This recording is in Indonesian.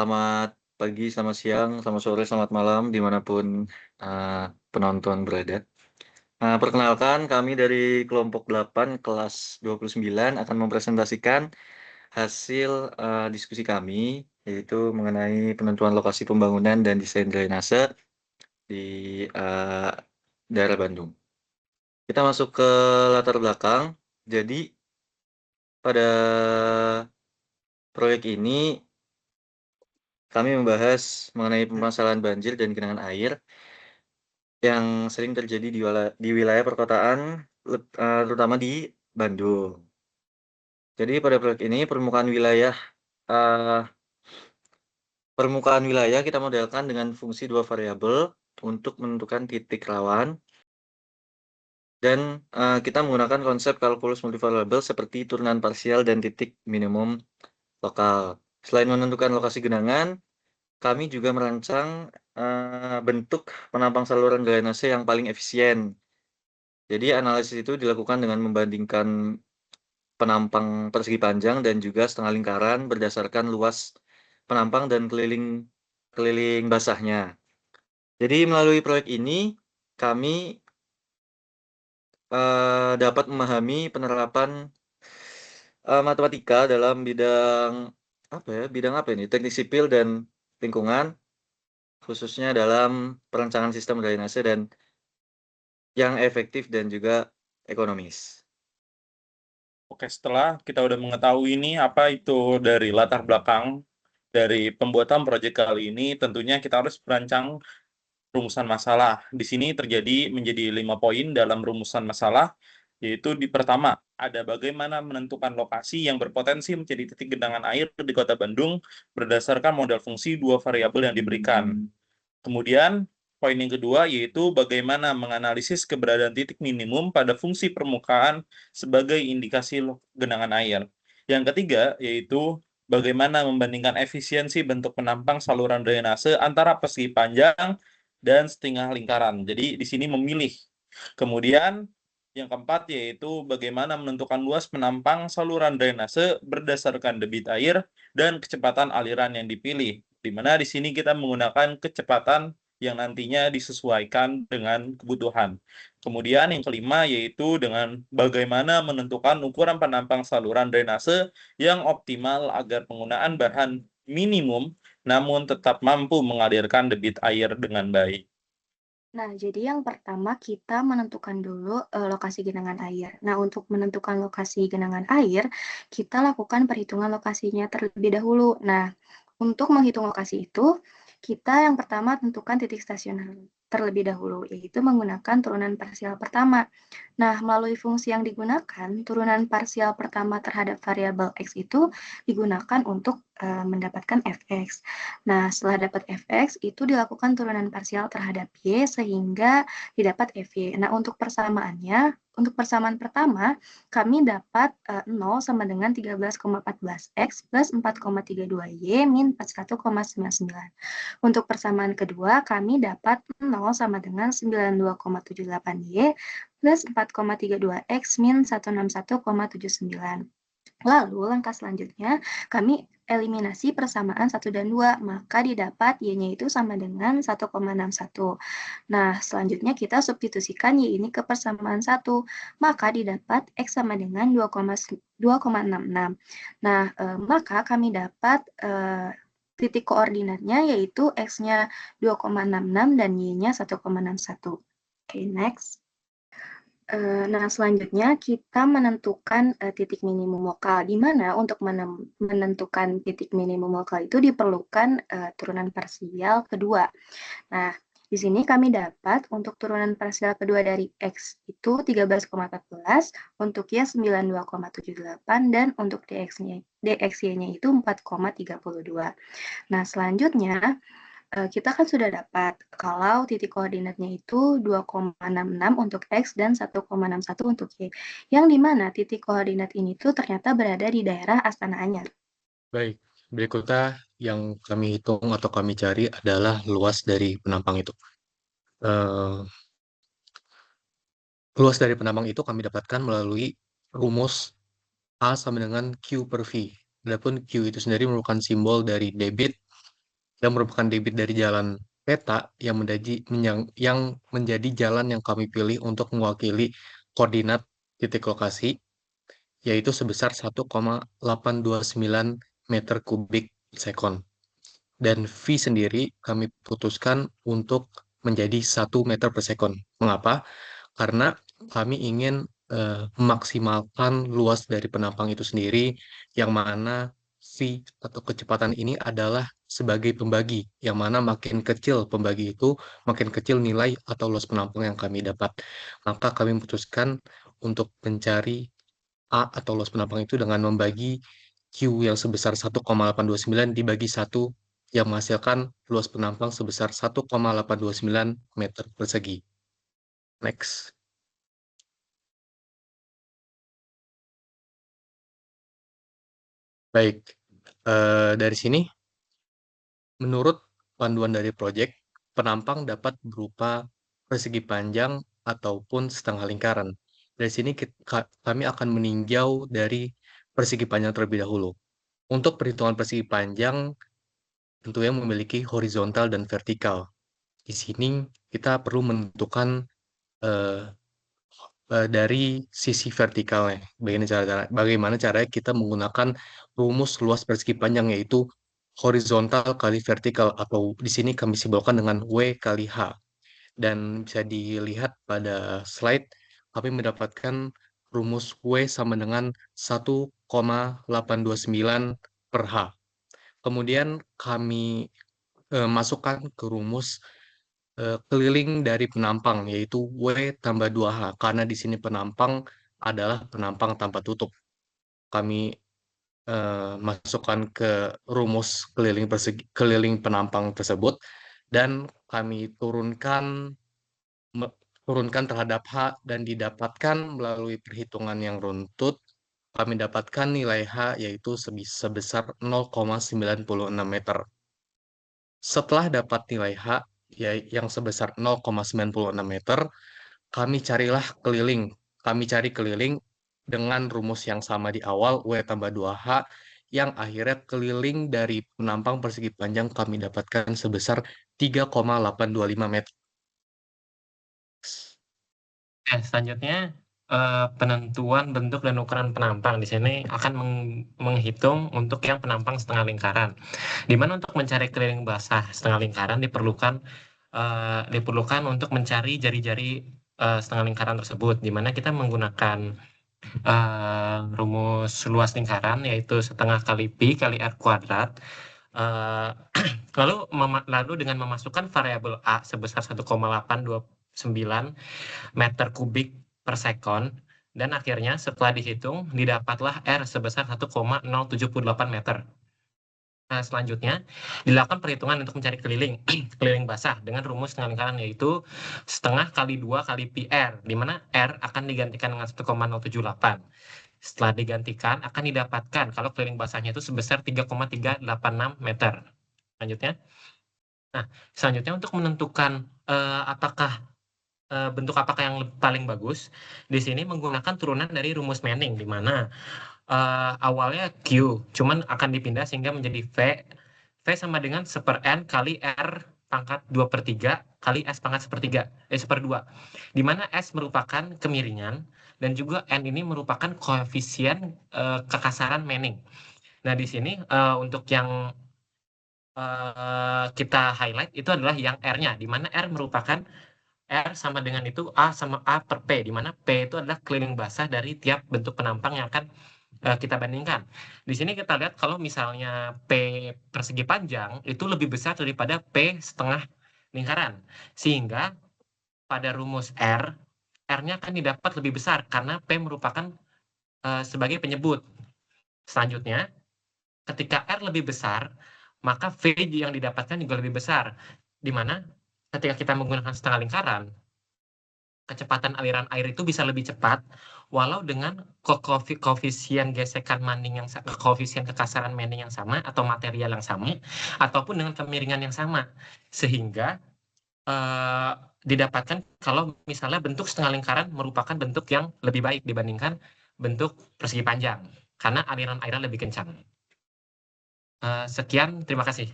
Selamat pagi, selamat siang, selamat sore, selamat malam, dimanapun penonton berada. Perkenalkan, kami dari kelompok 8 kelas 29 akan mempresentasikan hasil diskusi kami, yaitu mengenai penentuan lokasi pembangunan dan desain drainase di eh, daerah Bandung. Kita masuk ke latar belakang. Jadi, pada proyek ini kami membahas mengenai permasalahan banjir dan genangan air yang sering terjadi di wilayah perkotaan, terutama di Bandung. Jadi pada proyek ini permukaan wilayah kita modelkan dengan fungsi dua variabel untuk menentukan titik rawan dan kita menggunakan konsep kalkulus multivariabel seperti turunan parsial dan titik minimum lokal. Selain menentukan lokasi genangan, kami juga merancang bentuk penampang saluran drainase yang paling efisien. Jadi analisis itu dilakukan dengan membandingkan penampang persegi panjang dan juga setengah lingkaran berdasarkan luas penampang dan keliling keliling basahnya. Jadi melalui proyek ini kami dapat memahami penerapan matematika dalam bidang apa ini? Teknik sipil dan lingkungan, khususnya dalam perancangan sistem drainase dan yang efektif dan juga ekonomis. Oke, setelah kita udah mengetahui ini apa itu dari latar belakang dari pembuatan proyek kali ini, tentunya kita harus merancang rumusan masalah. Di sini menjadi 5 poin dalam rumusan masalah, yaitu di pertama, ada bagaimana menentukan lokasi yang berpotensi menjadi titik genangan air di Kota Bandung berdasarkan model fungsi dua variabel yang diberikan. Kemudian, poin yang kedua yaitu bagaimana menganalisis keberadaan titik minimum pada fungsi permukaan sebagai indikasi genangan air. Yang ketiga yaitu bagaimana membandingkan efisiensi bentuk penampang saluran drainase antara persegi panjang dan setengah lingkaran. Jadi di sini memilih. Kemudian yang keempat yaitu bagaimana menentukan luas penampang saluran drainase berdasarkan debit air dan kecepatan aliran yang dipilih. Di mana di sini kita menggunakan kecepatan yang nantinya disesuaikan dengan kebutuhan. Kemudian yang kelima yaitu dengan bagaimana menentukan ukuran penampang saluran drainase yang optimal agar penggunaan bahan minimum namun tetap mampu mengalirkan debit air dengan baik. Nah, jadi yang pertama kita menentukan dulu lokasi genangan air. Nah, untuk menentukan lokasi genangan air, kita lakukan perhitungan lokasinya terlebih dahulu. Nah, untuk menghitung lokasi itu, kita yang pertama tentukan titik stasioner terlebih dahulu, yaitu menggunakan turunan parsial pertama. Nah, melalui fungsi yang digunakan, turunan parsial pertama terhadap variabel X itu digunakan untuk mendapatkan Fx. Nah, setelah dapat Fx, itu dilakukan turunan parsial terhadap Y sehingga didapat Fy. Nah, untuk persamaannya, untuk persamaan pertama, kami dapat 0 sama dengan 13,14X plus 4,32Y min 41,99. Untuk persamaan kedua, kami dapat 0 sama dengan 92,78Y plus 4,32X min 161,79. Lalu, langkah selanjutnya, kami eliminasi persamaan 1 dan 2, maka didapat Y-nya itu sama dengan 1,61. Nah, selanjutnya kita substitusikan Y ini ke persamaan 1, maka didapat X sama dengan 2,66. Nah, maka kami dapat titik koordinatnya yaitu X-nya 2,66 dan Y-nya 1,61. Oke, next. Nah, selanjutnya kita menentukan titik minimum lokal, di mana untuk menentukan titik minimum lokal itu diperlukan turunan parsial kedua. Nah, di sini kami dapat untuk turunan parsial kedua dari X itu 13,14, untuk Y 92,78, dan untuk DXY-nya itu 4,32. Nah, selanjutnya kita kan sudah dapat kalau titik koordinatnya itu 2,66 untuk X dan 1,61 untuk Y. Yang dimana titik koordinat ini tuh ternyata berada di daerah Astana Anyar. Baik, berikutnya yang kami hitung atau kami cari adalah luas dari penampang itu. Luas dari penampang itu kami dapatkan melalui rumus A sama dengan Q per V. Adapun Q itu sendiri merupakan simbol dari debit yang merupakan debit dari jalan peta yang menjadi jalan yang kami pilih untuk mewakili koordinat titik lokasi, yaitu sebesar 1,829 meter kubik sekon. Dan V sendiri kami putuskan untuk menjadi 1 meter per sekon. Mengapa? Karena kami ingin memaksimalkan luas dari penampang itu sendiri, yang mana V atau kecepatan ini adalah sebagai pembagi, yang mana makin kecil pembagi itu, makin kecil nilai atau luas penampang yang kami dapat. Maka kami memutuskan untuk mencari A atau luas penampang itu dengan membagi Q yang sebesar 1,829 dibagi 1 yang menghasilkan luas penampang sebesar 1,829 meter persegi. Next. Baik, dari sini, menurut panduan dari proyek, penampang dapat berupa persegi panjang ataupun setengah lingkaran. Dari sini kami akan meninjau dari persegi panjang terlebih dahulu. Untuk perhitungan persegi panjang, tentunya memiliki horizontal dan vertikal. Di sini kita perlu menentukan dari sisi vertikalnya. Bagaimana caranya kita menggunakan rumus luas persegi panjang, yaitu horizontal kali vertikal, atau di sini kami simbolkan dengan W kali H. Dan bisa dilihat pada slide, kami mendapatkan rumus W sama dengan 1,829 per H. Kemudian kami masukkan ke rumus keliling dari penampang, yaitu W tambah 2H, karena di sini penampang adalah penampang tanpa tutup. Kami masukkan ke rumus keliling penampang tersebut, dan kami turunkan terhadap H, dan didapatkan melalui perhitungan yang runtut, kami dapatkan nilai H yaitu sebesar 0,96 meter. Setelah dapat nilai H yang sebesar 0,96 meter, kami cari keliling dengan rumus yang sama di awal, W tambah 2H, yang akhirnya keliling dari penampang persegi panjang kami dapatkan sebesar 3,825 meter. Selanjutnya penentuan bentuk dan ukuran penampang di sini akan menghitung untuk yang penampang setengah lingkaran. Di mana untuk mencari keliling basah setengah lingkaran diperlukan untuk mencari jari-jari setengah lingkaran tersebut, di mana kita menggunakan rumus luas lingkaran, yaitu setengah kali pi kali r kuadrat. Lalu dengan memasukkan variabel A sebesar 1,829 meter kubik per sekon, dan akhirnya setelah dihitung didapatlah R sebesar 1,078 meter. Nah, selanjutnya dilakukan perhitungan untuk mencari keliling basah dengan rumus setengah lingkaran, yaitu setengah kali 2 kali pi R, di mana R akan digantikan dengan 1,078. Setelah digantikan akan didapatkan kalau keliling basahnya itu sebesar 3,386 meter. Selanjutnya untuk menentukan bentuk apakah yang paling bagus, di sini menggunakan turunan dari rumus Manning, di mana awalnya Q, cuman akan dipindah sehingga menjadi V. V sama dengan 1/N kali R pangkat 2/3 kali S pangkat 1/2, di mana S merupakan kemiringan dan juga N ini merupakan koefisien kekasaran Manning. Nah, di sini untuk yang kita highlight itu adalah yang R-nya, di mana R merupakan R sama dengan itu A sama A per P, di mana P itu adalah keliling basah dari tiap bentuk penampang yang akan kita bandingkan. Di sini kita lihat kalau misalnya P persegi panjang itu lebih besar daripada P setengah lingkaran, sehingga pada rumus R-nya akan didapat lebih besar karena P merupakan sebagai penyebut. Selanjutnya, ketika R lebih besar, maka V yang didapatkan juga lebih besar, di mana ketika kita menggunakan setengah lingkaran, kecepatan aliran air itu bisa lebih cepat, walau dengan koefisien gesekan Manning koefisien kekasaran Manning yang sama atau material yang sama, ataupun dengan kemiringan yang sama, sehingga didapatkan kalau misalnya bentuk setengah lingkaran merupakan bentuk yang lebih baik dibandingkan bentuk persegi panjang, karena aliran airnya lebih kencang. Sekian, terima kasih.